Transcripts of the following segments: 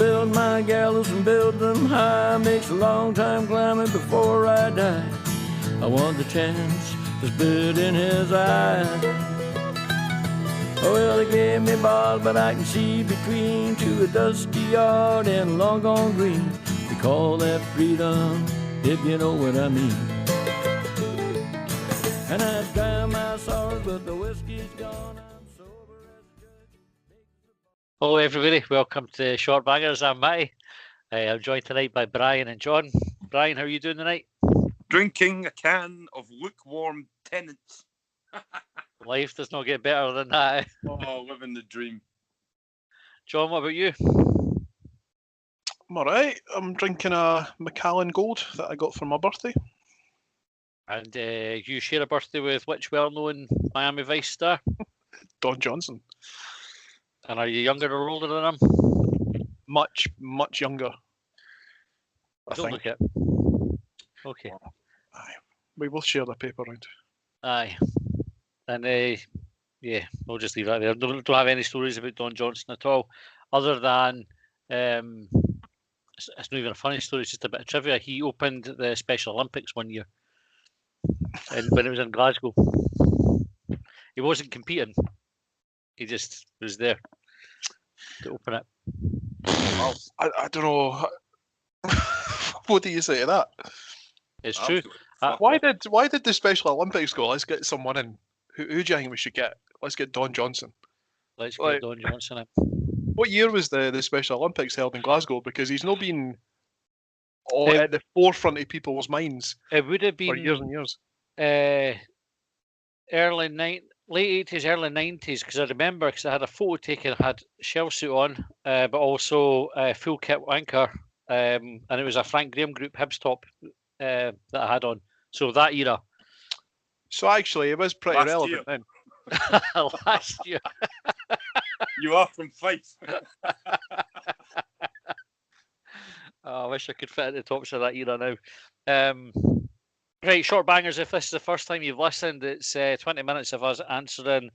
build my gallows and build them high. Makes a long time climbing before I die. I want the chance that's bit in his eye. Oh, well, they gave me balls, but I can see between to a dusty yard and long gone green. We call that freedom, if you know what I mean. And I dry my sorrows, but the whiskey's gone. I'm sober as a judge. Hello everybody, welcome to Shortbangers. I'm Matty. I'm joined tonight by Brian and John. Brian, how are you doing tonight? Drinking a can of lukewarm Tennent's. Life does not get better than that. Oh, living the dream. John, what about you? I'm alright. I'm drinking a Macallan Gold that I got for my birthday. And you share a birthday with which well-known Miami Vice star? Don Johnson. And are you younger or older than him? Much younger. I Don't think. look it. Okay. Aye. We will share the paper round. Aye. And yeah, we'll just leave that there. Don't have any stories about Don Johnson at all, other than it's not even a funny story. It's just a bit of trivia. He opened the Special Olympics one year, and when it was in Glasgow, he wasn't competing. He just was there to open it. Well, I don't know. What do you say to that? It's true. Why did the Special Olympics go? Let's get someone in. Who do you think we should get? Let's get Don Johnson. Let's get Don Johnson in. What year was the Special Olympics held in Glasgow? Because he's not been at the forefront of people's minds. It would have been for years and years. Late 80s, early 90s, because I remember, because I had a photo taken, I had shell suit on, but also full kit wanker, and it was a Frank Graham group Hibs top that I had on. So that era. So actually, it was pretty relevant then. Last year. You are from Fife. I wish I could fit at the tops of that era now. Right, Shortbangers, if this is the first time you've listened, it's 20 minutes of us answering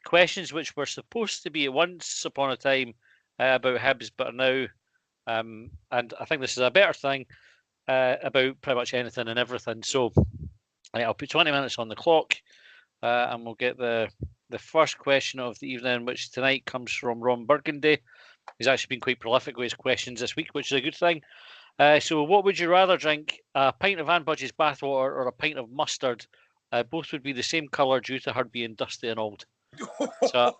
questions which were supposed to be once upon a time about Hibs, but are now, and I think this is a better thing, about pretty much anything and everything. So I'll put 20 minutes on the clock, and we'll get the first question of the evening, which tonight comes from Ron Burgundy. He's actually been quite prolific with his questions this week, which is a good thing. So what would you rather drink, a pint of Ann Budge's bathwater or a pint of mustard? Both would be the same colour due to her being dusty and old. So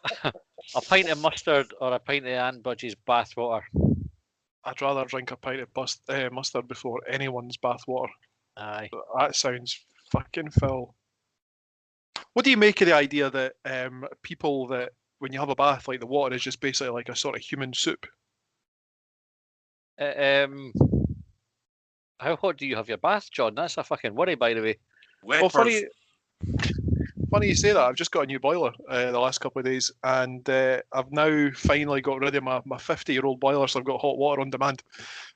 a pint of mustard or a pint of Ann Budge's bathwater? I'd rather drink a pint of mustard before anyone's bathwater. Aye. That sounds fucking foul. What do you make of the idea that people that when you have a bath, like the water is just basically like a sort of human soup? How hot do you have your bath, John? That's a fucking worry, by the way. Well, funny you say that. I've just got a new boiler the last couple of days, and I've now finally got rid of my 50-year-old boiler, so I've got hot water on demand,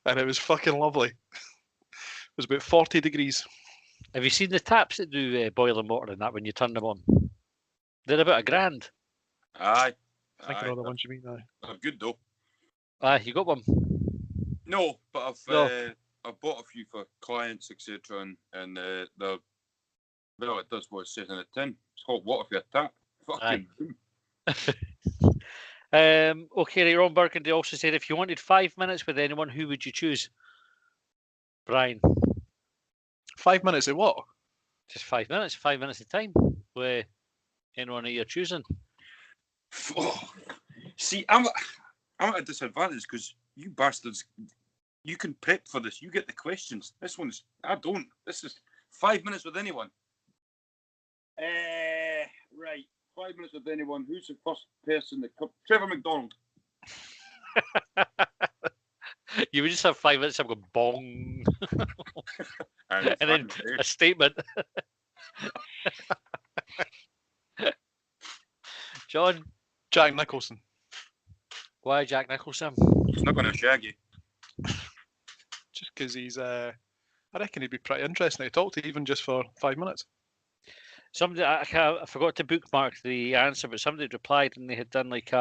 and it was fucking lovely. It was about 40 degrees. Have you seen the taps that do boiling water and that when you turn them on? They're about £1,000. Aye. I think I know the ones you mean now. They're good though. Aye, you got one? No, but I've bought a few for clients, etc. And they're, well, it does what it says in the tin. It's hot water for your tap. Fucking boom. Okay, right, Ron Burgundy also said, if you wanted 5 minutes with anyone, who would you choose? Brian. 5 minutes of what? Just 5 minutes. 5 minutes of time with anyone that you're choosing. Oh, see, I'm at a disadvantage because you bastards, you can prep for this. You get the questions. This one's, I don't. This is 5 minutes with anyone. Right. 5 minutes with anyone. Who's the first person that comes? Trevor McDonald. You would just have 5 minutes of going bong. and then a statement. John? Jack Nicholson. Why Jack Nicholson? He's not going to shag you. Just because he's, I reckon he'd be pretty interesting to talk to, even just for 5 minutes. Somebody, I forgot to bookmark the answer, but somebody replied and they had done like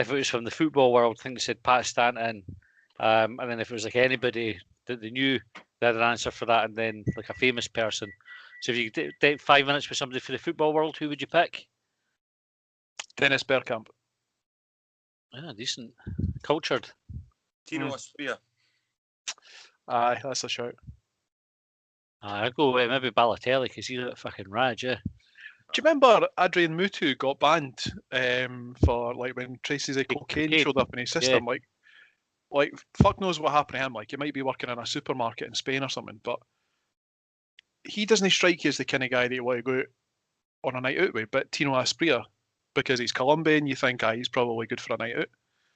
if it was from the football world, I think they said Pat Stanton. And then if it was like anybody that they knew, they had an answer for that, and then like a famous person. So if you could take 5 minutes with somebody for the football world, who would you pick? Dennis Bergkamp. Yeah, decent. Cultured. Tino Aspia. Aye, that's a shout. I'd go with maybe Balotelli because he's a fucking rad, yeah. Do you remember Adrian Mutu got banned for like when traces of cocaine showed up in his system? Like fuck knows what happened to him. Like he might be working in a supermarket in Spain or something, but he doesn't strike you as the kind of guy that you want to go out on a night out with. But Tino Aspria, because he's Colombian, you think he's probably good for a night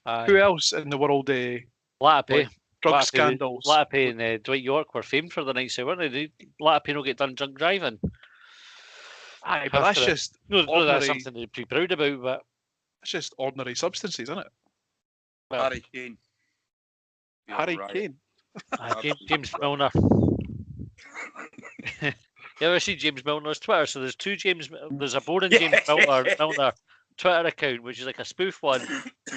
out. Who else in the world? Latape. Drug scandals. Latape and Dwight York were famed for the nights out, weren't they? Latape will get done drunk driving. Aye, but that's just that's something to be proud about. But it's just ordinary substances, isn't it? Well, Harry Kane. Harry Kane. James Milner. You ever see James Milner's Twitter? So there's two James. There's a boring James Milner Twitter account, which is like a spoof one.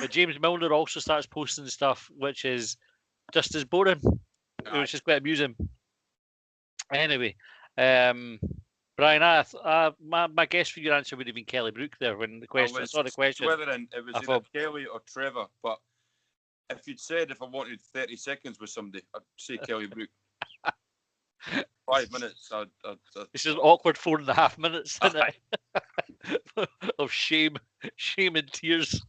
But James Milner also starts posting stuff which is just as boring, which is quite amusing. Anyway, Brian, my guess for your answer would have been Kelly Brook there when the question. I saw the question. Whether it was either Kelly or Trevor, but if you'd said if I wanted 30 seconds with somebody, I'd say Kelly Brook. 5 minutes. This is an awkward 4.5 minutes, isn't it? Of shame and tears.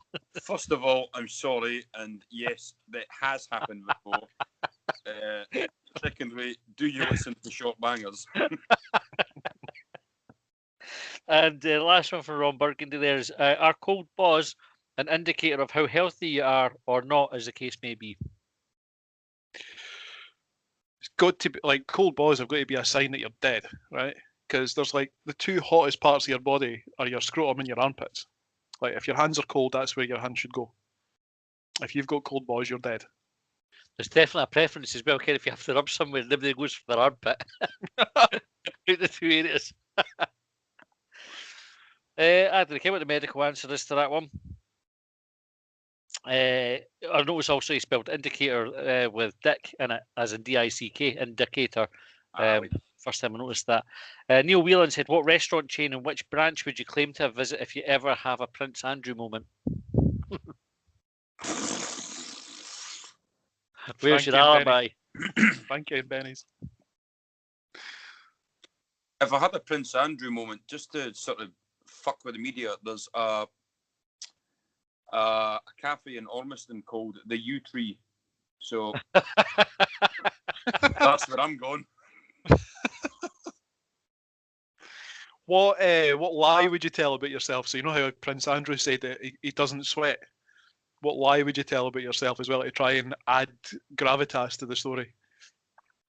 First of all, I'm sorry, and yes, that has happened before. Secondly, do you listen to Shortbangers? And the last one from Ron Burgundy there's are cold paws an indicator of how healthy you are or not, as the case may be? It's got to be like cold balls have got to be a sign that you're dead, right? Because there's like the two hottest parts of your body are your scrotum and your armpits. Like if your hands are cold, that's where your hand should go. If you've got cold balls, you're dead. There's definitely a preference as well, Ken, if you have to rub somewhere, nobody goes for their armpit. The two areas. I don't care what the medical answer is to that one. I notice also he spelled indicator with dick in it, as in D-I-C-K, indicator. First time I noticed that. Neil Whelan said, what restaurant chain and which branch would you claim to have visited if you ever have a Prince Andrew moment? Where's your alibi? Thank you, Benny's. If I had a Prince Andrew moment, just to sort of fuck with the media, there's a cafe in Ormiston called the U Tree. So that's where I'm going. What lie would you tell about yourself? So you know how Prince Andrew said that he doesn't sweat. What lie would you tell about yourself as well to try and add gravitas to the story?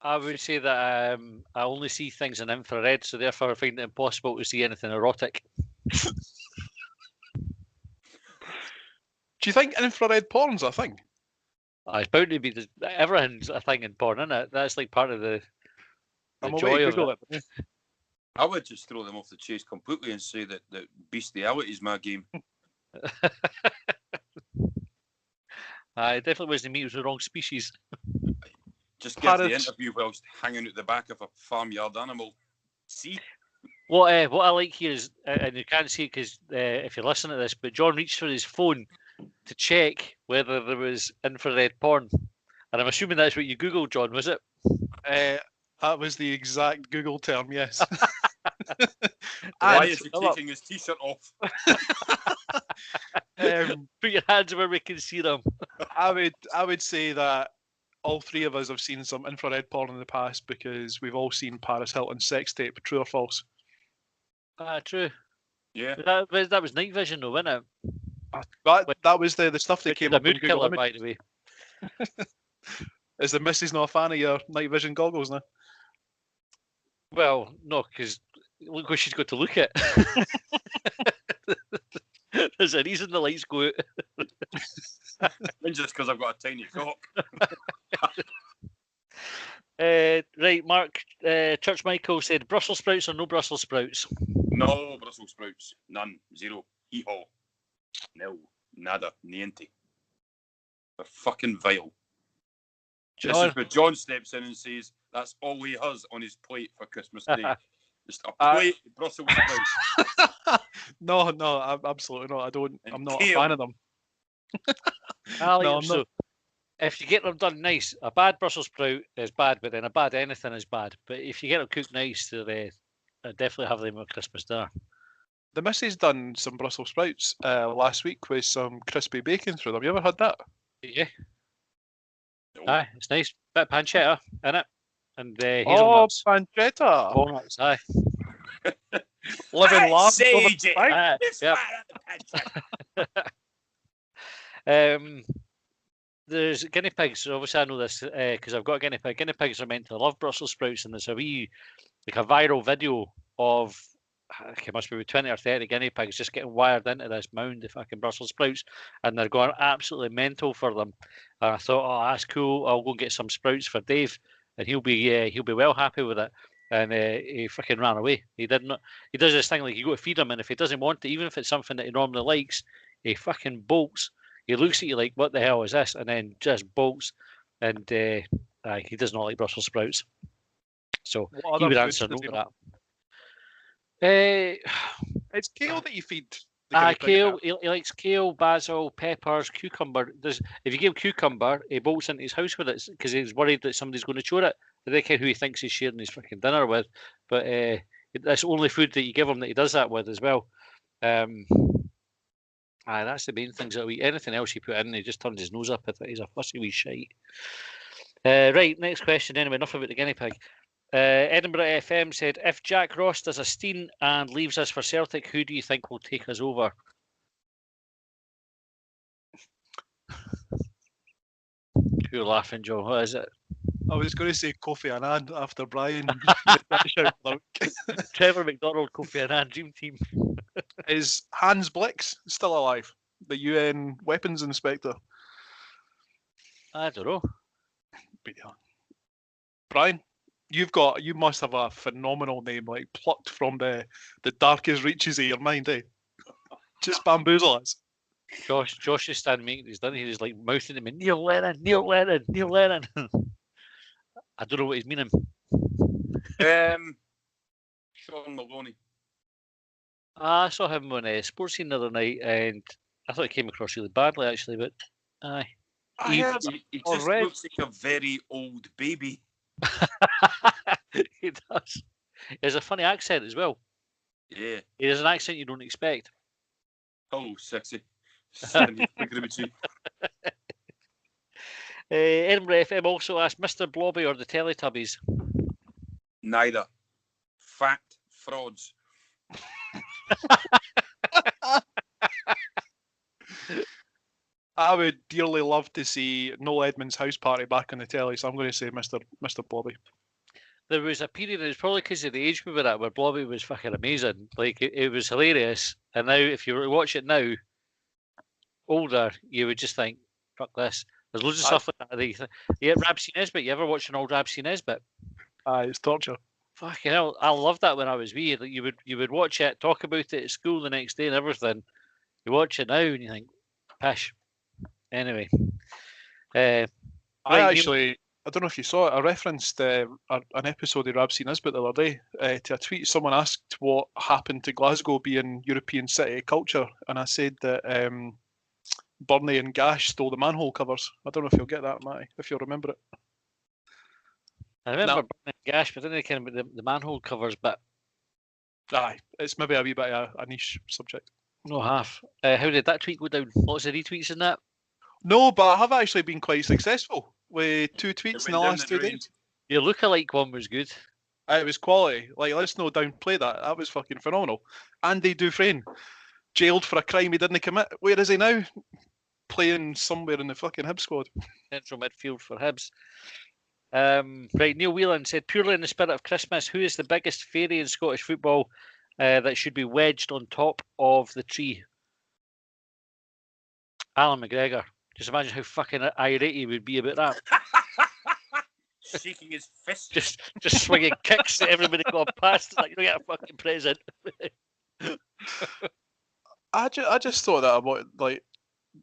I would say that I only see things in infrared, so therefore I find it impossible to see anything erotic. Do you think infrared porn's a thing? It's bound to be. Everything's a thing in porn, isn't it? That's like part of the joy of it. I would just throw them off the chase completely and say that bestiality is my game. I definitely wasn't me. It was the wrong species. Just give the interview whilst hanging out the back of a farmyard animal. See? What I like here is, and you can't see it because if you're listening to this, but John reached for his phone to check whether there was infrared porn. And I'm assuming that's what you Googled, John, was it? That was the exact Google term, yes. Why is he taking his t-shirt off? Put your hands where we can see them. I would say that all three of us have seen some infrared porn in the past because we've all seen Paris Hilton's sex tape. True or false? True. Yeah. That was night vision, though, wasn't it? That was the stuff that came up in Google Images. By the way. Is the missus not a fan of your night vision goggles now? Well, no, because look what she's got to look at. There's a reason the lights go out. Just because I've got a tiny cock. Right, Mark, Church Michael said, Brussels sprouts or no Brussels sprouts? No Brussels sprouts. None. Zero. Hee-haw. No. Nada, niente. They're fucking vile. This John, is where John steps in and says that's all he has on his plate for Christmas Day. Just a plate of Brussels sprouts. No, absolutely not. And I'm not kale. a fan of them. Ali, No, I'm so not. if you get them done nice, a bad Brussels sprout is bad, but then a bad anything is bad. But if you get them cooked nice, they're I definitely have them at Christmas dinner. The missus done some Brussels sprouts last week with some crispy bacon through them. You ever had that? Yeah, No. aye, it's nice. Bit of pancetta in it, and Oh, hazelnuts. pancetta! Walnuts, aye. Living laugh over Sage it. spike. Aye, It's yep. fire at the pancetta. There's guinea pigs. Obviously, I know this because I've got a guinea pig. Guinea pigs are meant to love Brussels sprouts, and there's a viral video of it must be 20 or 30 guinea pigs just getting wired into this mound of fucking Brussels sprouts, and they're going absolutely mental for them. And I thought, oh, that's cool. I'll go and get some sprouts for Dave, and he'll be well happy with it. And he fucking ran away. He didn't. He does this thing like you go to feed him, and if he doesn't want it, even if it's something that he normally likes, he fucking bolts. He looks at you like, what the hell is this? And then just bolts. And he does not like Brussels sprouts. So What he other would foods answer does no he to not? that. It's kale that you feed. the guinea pig Kale. there. He likes kale, basil, peppers, cucumber. If you give him cucumber, he bolts into his house with it because he's worried that somebody's going to chore it. I don't care who he thinks he's sharing his fucking dinner with, but that's only food that you give him that he does that with as well. That's the main things that we. Anything else you put in, he just turns his nose up at it. He's a fussy wee shite. Right, next question. Anyway, enough about the guinea pig. Edinburgh FM said, if Jack Ross does a Steen and leaves us for Celtic, who do you think will take us over? You're laughing, Joe. What is it? I was going to say Kofi Annan after Brian. Trevor McDonald, Kofi Annan, Dream Team. Is Hans Blix still alive? The UN weapons inspector. I don't know. But yeah. Brian, you must have a phenomenal name, like plucked from the darkest reaches of your mind, eh? Just bamboozle us. Josh is standing making his dinner. He's like mouthing to me, Neil Lennon, Neil Lennon, Neil Lennon. I don't know what he's meaning. Sean Maloney. I saw him on Sports Scene the other night, and I thought he came across really badly, actually. But aye, He just already. looks like a very old baby. He does. He has a funny accent as well. Yeah. He has an accent you don't expect. Oh, sexy. Edinburgh FM also asked Mr. Blobby or the Teletubbies. Neither. Fat frauds. I would dearly love to see Noel Edmonds' house party back on the telly, so I'm going to say Mr. Blobby. There was a period, and it's probably because of the age we were at, where Blobby was fucking amazing. Like, it was hilarious. And now, if you were to watch it now, older, you would just think, fuck this. There's loads of stuff like that. Yeah, Rab C. Nesbitt. You ever watch an old Rab C. Nesbitt? Aye, it's torture. Fucking hell, I loved that when I was wee. Like, you would watch it, talk about it at school the next day and everything. You watch it now and you think, pish. Anyway. I don't know if you saw it, I referenced an episode of Rab C. Nesbitt the other day to a tweet. Someone asked what happened to Glasgow being European city culture, and I said that Burnley and Gash stole the manhole covers. I don't know if you'll get that, Matty, if you'll remember it. I remember Burning Gash, but I didn't care about the manhole covers, but Aye, it's maybe a wee bit of a niche subject. no half. How did that tweet go down? Lots of retweets in that? No, but I have actually been quite successful with 2 tweets in the last 2 days. Your lookalike one was good. It was quality. Like, let's not downplay that. That was fucking phenomenal. Andy Dufresne, jailed for a crime he didn't commit. Where is he now? Playing somewhere in the fucking Hibs squad. Central midfield for Hibs. Right, Neil Whelan said, purely in the spirit of Christmas, who is the biggest fairy in Scottish football that should be wedged on top of the tree? Alan McGregor. Just imagine how fucking irate he would be about that. Shaking his fist. Just swinging kicks at everybody going past. Like, you don't get a fucking present. I just thought that about, like,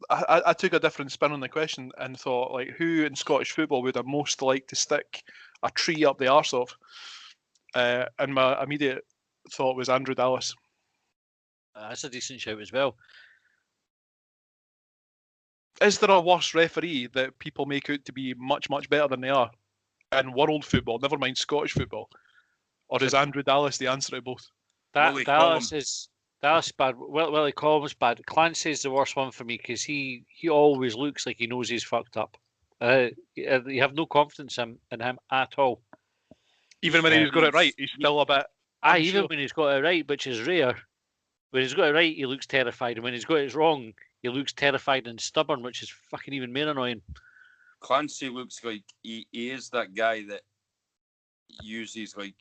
I took a different spin on the question and thought, like, who in Scottish football would I most like to stick a tree up the arse of? And my immediate thought was Andrew Dallas. That's a decent shout as well. Is there a worse referee that people make out to be much, much better than they are in world football, never mind Scottish football? Or is Andrew Dallas the answer to both? Willie Dallas is bad. Willie Collum's bad. Clancy's the worst one for me because he always looks like he knows he's fucked up. You have no confidence in him at all. Even when he's got it right, he's still a bit. Even when he's got it right, which is rare. When he's got it right, he looks terrified, and when he's got it wrong, he looks terrified and stubborn, which is fucking even more annoying. Clancy looks like he is that guy that uses like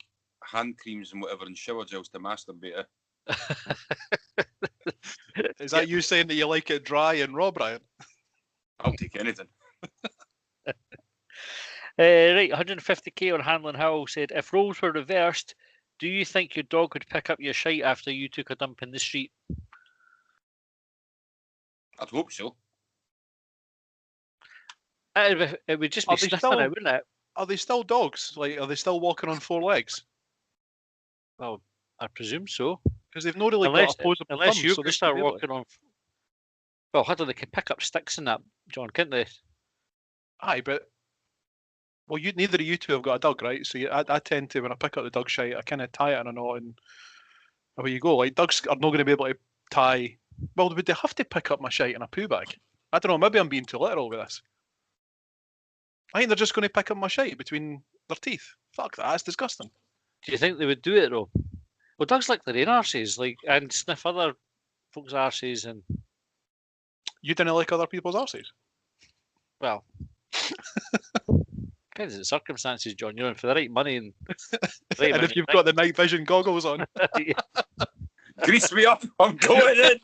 hand creams and whatever and shower gels to masturbate. Is that you saying that you like it dry and raw, Brian? I'll take anything. Right, 150k on Hanlon Howell said, if roles were reversed, do you think your dog would pick up your shite after you took a dump in the street? I'd hope so. It would just be sniffing it, wouldn't it? Are they still dogs? Like, are they still walking on 4 legs? Well, I presume so. Because they've not really got opposable unless thumbs, you so could start walking on. Well, how do they can pick up sticks in that, John? Can't they? Aye, but well, neither of you two have got a dog, right? So I tend to, when I pick up the dog shite, I kind of tie it in a knot, and away you go. Like, dogs are not going to be able to tie. Well, would they have to pick up my shite in a poo bag? I don't know. Maybe I'm being too literal with this. I think they're just going to pick up my shite between their teeth. Fuck that. That's disgusting. Do you think they would do it though? Well, dogs like their own arses, and sniff other folks' arses, and you didn't like other people's arses. Well, depends on the circumstances, John. You're in for the right money, and and if you've got the night vision goggles on, grease me up. I'm going in.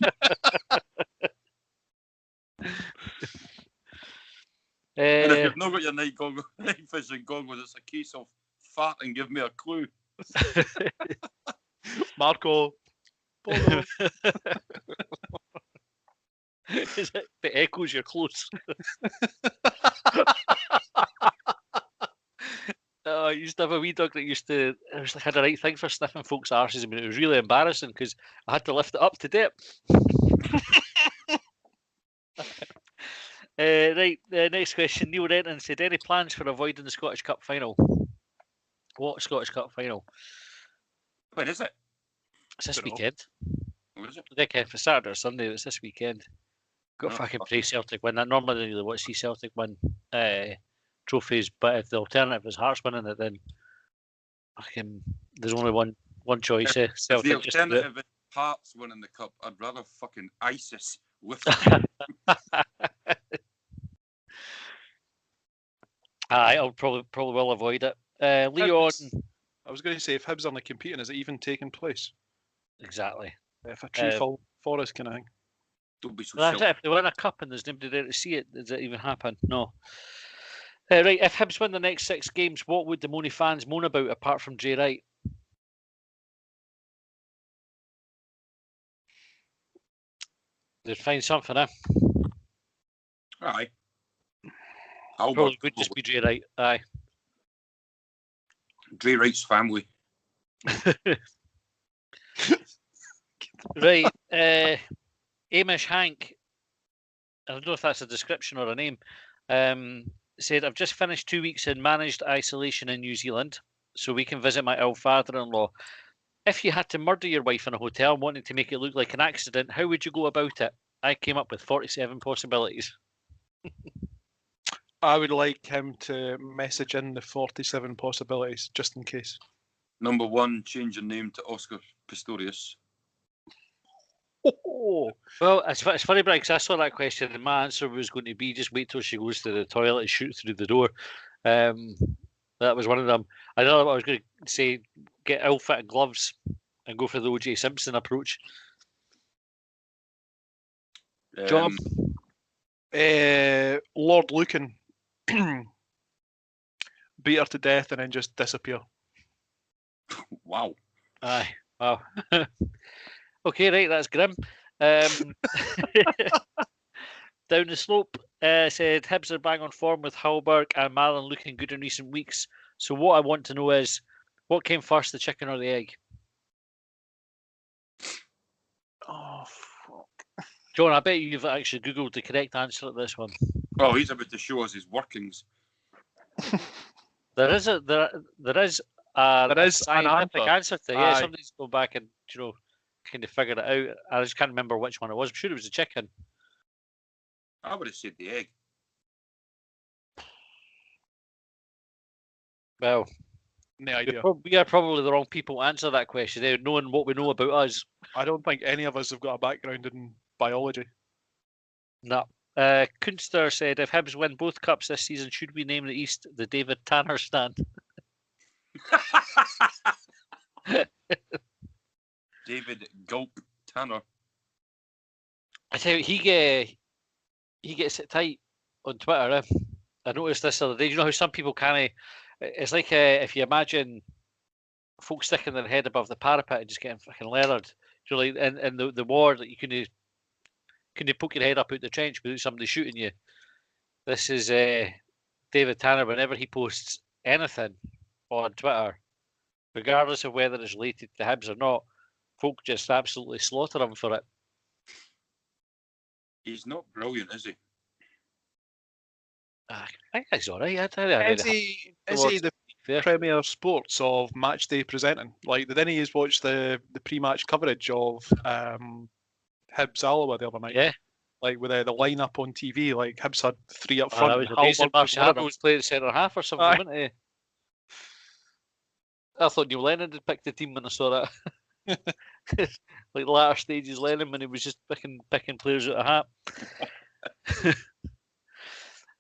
And if you've not got your night vision goggles, it's a case of fart and give me a clue. Marco. Is it the echoes? You're close. I used to have a wee dog that had a right thing for sniffing folks' arses. I mean, it was really embarrassing because I had to lift it up to dip. Right, next question. Neil Renton said, any plans for avoiding the Scottish Cup final? What Scottish Cup final? When is it? It's this weekend. What is it? I think for Saturday or Sunday, it's this weekend. Got No, fucking pray Celtic win. I normally really want to see Celtic win trophies, but if the alternative is Hearts winning it, then there's only one choice. If Celtic the just do it. alternative is Hearts winning the cup, I'd rather fucking ISIS lift I'll probably will avoid it. Leon. I was going to say, if Hibs aren't competing, is it even taking place? Exactly. If a tree fall forest kind of thing. Don't be so That's silly. it. If they win a cup and there's nobody there to see it, does it even happen? No. Right, if Hibs win the next 6 games, what would the Mooney fans moan about apart from Jay Wright? They'd find something, eh? Aye. Probably would just be Jay Wright. Aye. Dre Wright's family. Right. Amish Hank, I don't know if that's a description or a name, said, I've just finished 2 weeks in managed isolation in New Zealand, so we can visit my ill father-in-law. If you had to murder your wife in a hotel wanting to make it look like an accident, how would you go about it? I came up with 47 possibilities. I would like him to message in the 47 possibilities, just in case. Number 1, change your name to Oscar Pistorius. Oh. Well, it's funny, Brian, because I saw that question and my answer was going to be just wait till she goes to the toilet and shoot through the door. That was one of them. I don't know what I was going to say, get ill-fitted gloves and go for the O.J. Simpson approach. John? Lord Lucan. Beat her to death and then just disappear. Wow. Aye. Wow. Okay, right, that's grim. Down the slope said Hibs are bang on form with Hallberg and Malin looking good in recent weeks. So what I want to know is, what came first, the chicken or the egg? Oh, fuck. John, I bet you've actually Googled the correct answer to this one. Oh, he's about to show us his workings. There is a scientific an answer to it. Yeah, Aye. somebody's go back and kind of figured it out. I just can't remember which one it was. I'm sure it was the chicken. I would have said the egg. Well, No idea. we are probably the wrong people to answer that question, knowing what we know about us. I don't think any of us have got a background in biology. No. Kunster said, if Hibs win both cups this season, should we name the East the David Tanner stand? David Gulp Tanner. I tell you, he gets it tight on Twitter. I noticed this the other day. You know how some people kind of, it's like if you imagine folks sticking their head above the parapet and just getting fucking leathered. You know, like in the war that you couldn't poke your head up out the trench without somebody shooting you. This is David Tanner. Whenever he posts anything on Twitter, regardless of whether it's related to Hibs or not, folk just absolutely slaughter him for it. He's not brilliant, is he? I think he's all right. Is he the premier sports of match day presenting? Like, didn't he watch the pre-match coverage of Hibs Alloa the other night? Yeah. Like with the lineup on TV, like Hibs had 3 up front. That was amazing. Marciano was playing centre half or something, Aye. wasn't he? I thought Neil Lennon had picked the team when I saw that. Like the latter stages, Lennon, when he was just picking players out of hat.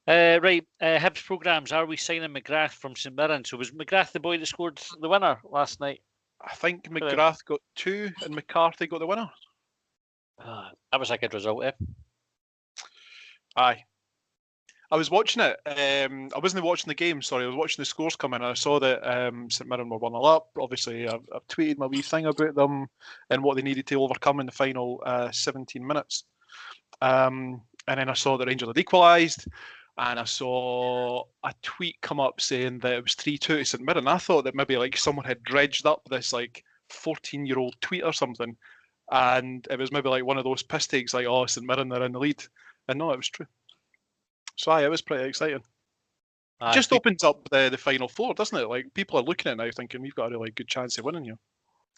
Right, Hibs programmes. Are we signing McGrath from St Mirren? So was McGrath the boy that scored the winner last night? I think McGrath got 2 and McCarthy got the winner. That was a good result, eh? Aye. I was watching it. I wasn't watching the game, sorry. I was watching the scores come in, and I saw that St Mirren were 1-0 up. Obviously, I've tweeted my wee thing about them and what they needed to overcome in the final 17 minutes. And then I saw the Rangers had equalised, and I saw a tweet come up saying that it was 3-2 to St Mirren. I thought that maybe like someone had dredged up this like 14-year-old tweet or something, and it was maybe like one of those piss takes, like, oh, St Mirren are in the lead. And no, it was true. So aye, it was pretty exciting. It just opens up the final four, doesn't it? Like, people are looking at it now thinking we've got a really good chance of winning here.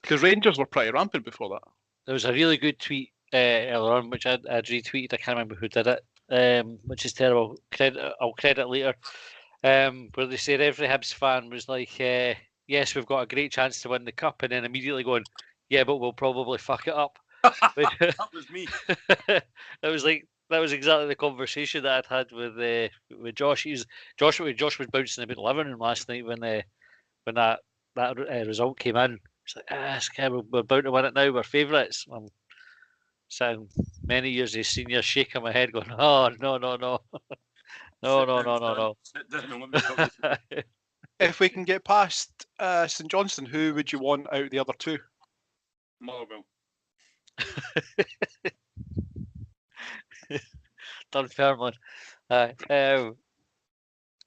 Because Rangers were pretty rampant before that. There was a really good tweet earlier on, which I'd retweeted. I can't remember who did it, which is terrible. I'll credit later. Where they said every Hibs fan was like, yes, we've got a great chance to win the cup, and then immediately going, yeah, but we'll probably fuck it up. That was me. That was exactly the conversation that I'd had with Josh. Josh was bouncing about the living room last night when that result came in. It's like, we're about to win it now. We're favourites. I'm sitting many years as senior, shaking my head, going, "Oh no, no." If we can get past St Johnstone, who would you want out the other two? Motherwell. Dunfermline. I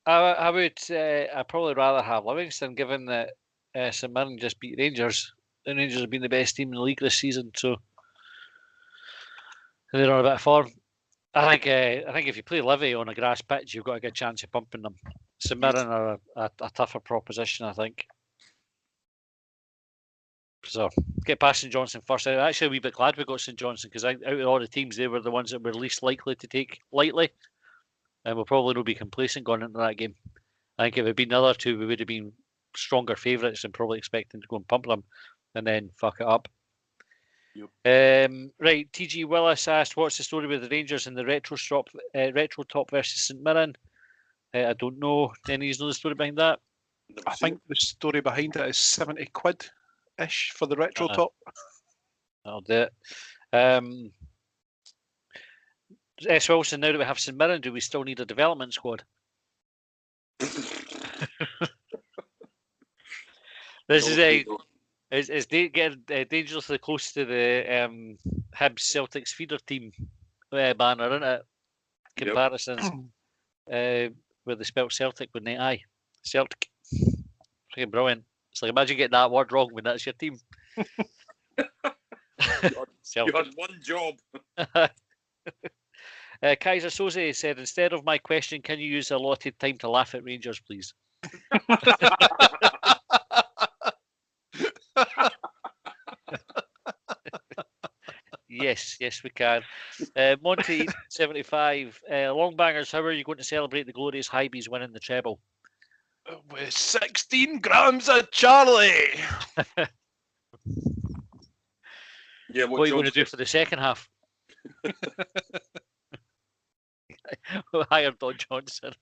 would. I'd probably rather have Livingston, given that St Mirren just beat Rangers. The Rangers have been the best team in the league this season, so they're on a bit of form. I think if you play Livy on a grass pitch, you've got a good chance of pumping them. St Mirren are a tougher proposition, I think. So get past St Johnstone first. I'm actually a wee bit glad we got St Johnstone, because out of all the teams, they were the ones that were least likely to take lightly, and we'll probably not be complacent going into that game. I think if it had been the other two, we would have been stronger favourites and probably expecting to go and pump them and then fuck it up. Yep. Right, TG Willis asked, what's the story with the Rangers and the retro top versus St Mirren? I don't know. Any know the story behind that? I think the story behind it is 70 quid ish for the retro top. I'll do it. S. Wilson, now that we have St Mirren, do we still need a development squad? This is getting dangerously close to the Hibs Celtics feeder team banner, isn't it? comparisons where they spelled Celtic with an I. Celtic. Freaking brilliant. It's like, imagine getting that word wrong when that's your team. You Celtic. had one job. Kaiser Soze said, instead of my question, can you use allotted time to laugh at Rangers, please? Yes, we can. Monty 75. Longbangers, how are you going to celebrate the glorious Hibs winning the treble? With 16 grams of Charlie. Yeah, What are you going to do for the second half? Hire Don Johnson.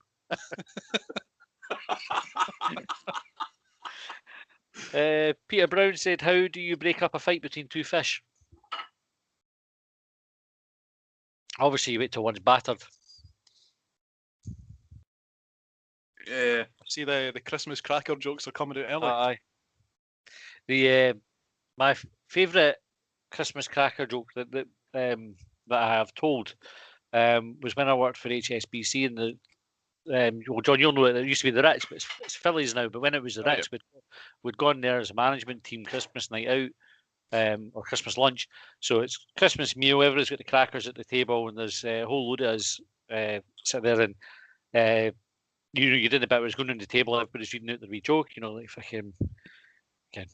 Peter Brown said, how do you break up a fight between two fish? Obviously, you wait till one's battered. Yeah. See, the Christmas cracker jokes are coming out early. Aye. The my favourite Christmas cracker joke that I have told was when I worked for HSBC and the well, John, you'll know it used to be the Ritz, but it's Phillies now. But when it was the Ritz, we'd gone there as a management team Christmas night out. Or Christmas lunch. So it's Christmas meal, everybody's got the crackers at the table, and there's a whole load of us sitting there, and you did the bit where it's going on the table, everybody's reading out the wee joke, like fucking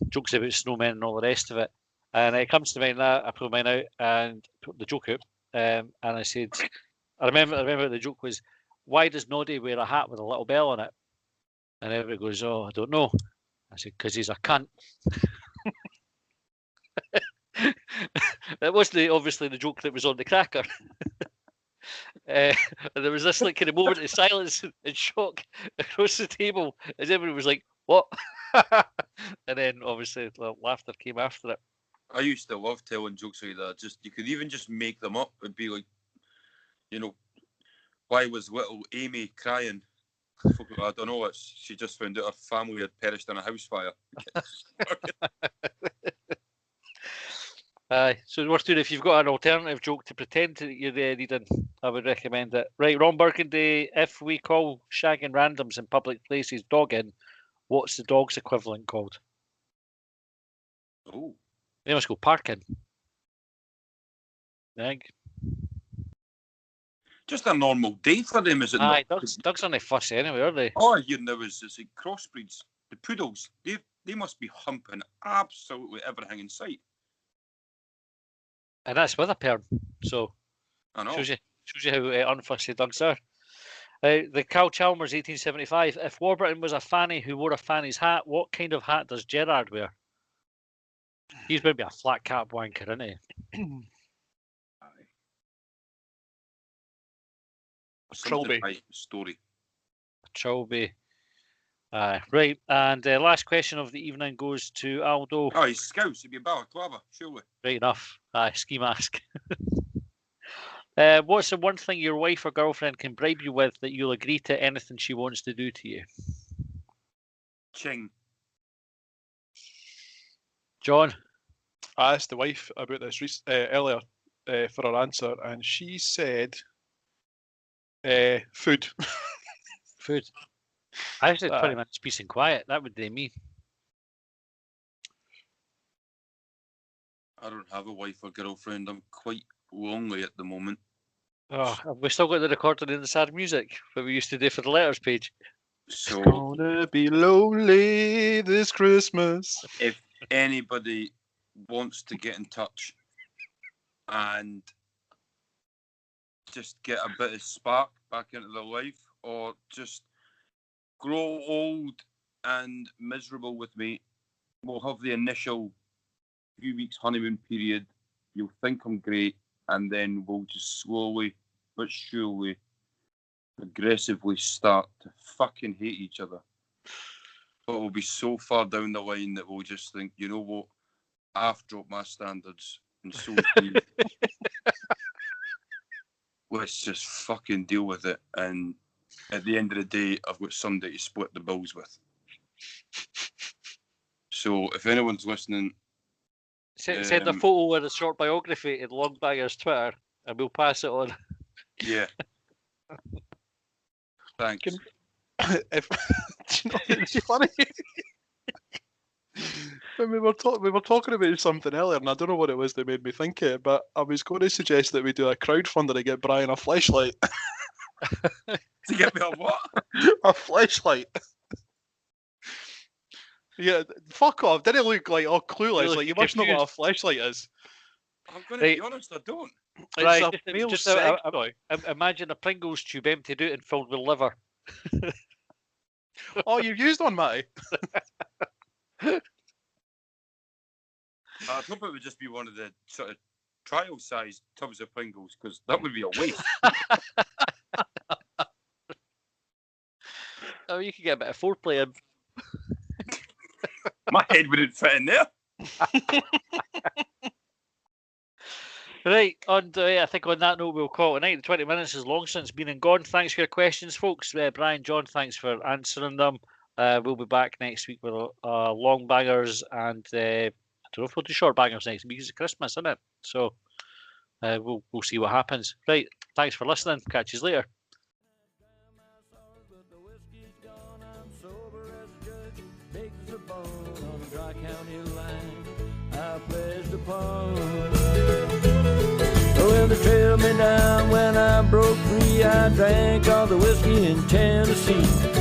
jokes about snowmen and all the rest of it. And it comes to mind that I pulled mine out and put the joke out, and I said, I remember the joke was, why does Noddy wear a hat with a little bell on it? And everybody goes, oh, I don't know. I said, because he's a cunt. That wasn't obviously the joke that was on the cracker. And there was this kind of moment of silence and shock across the table as everyone was like, what? And then obviously the laughter came after it. I used to love telling jokes like that. You could even just make them up. It'd be like, why was little Amy crying? I don't know. She just found out her family had perished in a house fire. So worth doing if you've got an alternative joke to pretend that you're reading. I would recommend it. Right, Ron Burgundy. If we call shagging randoms in public places dogging, what's the dog's equivalent called? Oh, they must go parking. Just a normal day for them, is it not? Dogs aren't fussy anyway, are they? All I hear now is like crossbreeds. The poodles, they must be humping absolutely everything in sight. And that's with a perm, so I know. Shows you how unfussy dogs are. The Cal Chalmers 1875. If Warburton was a fanny who wore a fanny's hat, what kind of hat does Gerrard wear? He's maybe a flat cap wanker, isn't he? Trilby story. Trilby. Right, and last question of the evening goes to Aldo. Oh, he's Scouse. He'd be a balaclava, surely. Right enough. Ski mask. What's the one thing your wife or girlfriend can bribe you with that you'll agree to anything she wants to do to you? Ching. John? I asked the wife about this earlier for her answer, and she said food. Food. I said 20 minutes peace and quiet. That would do me. I don't have a wife or girlfriend. I'm quite lonely at the moment. Oh, we still got the recording in the sad music that we used to do for the letters page. So gonna be lonely this Christmas. If anybody wants to get in touch and just get a bit of spark back into their life, or just grow old and miserable with me, we'll have the initial few weeks honeymoon period. You'll think I'm great, and then we'll just slowly but surely aggressively start to fucking hate each other. But we'll be so far down the line that we'll just think, you know what, I've dropped my standards, and so let's just fucking deal with it. And at the end of the day, I've got somebody to split the bills with. So if anyone's listening, send a photo with a short biography in Longbangers Twitter, and we'll pass it on. Yeah. Thanks. If do you know, it's funny. When we were talking about something earlier, and I don't know what it was that made me think it, but I was going to suggest that we do a crowdfunder to get Brian a flashlight. To get me a what? A flashlight. Yeah, fuck off. Didn't it look like all clueless? Really Like you must know what a confused. flashlight is. I'm going to Right. be honest, I don't. Right, It's a male just sex a- toy. Imagine a Pringles tube emptied out and filled with liver. Oh, you've used one, Matty. I'd hope it would just be one of the sort of trial-sized tubs of Pringles, because that would be a waste. Oh, you could get a bit of foreplay in. My head wouldn't fit in there. Right, and I think on that note we'll call it a night. The 20 minutes is long since been and gone. Thanks for your questions, folks. Brian, John, thanks for answering them. We'll be back next week with Longbangers, and I don't know if we'll do Shortbangers next week because it's Christmas, isn't it? So we'll see what happens. Right, thanks for listening. Catch you later. Well, they trailed me down when I broke free. I drank all the whiskey in Tennessee.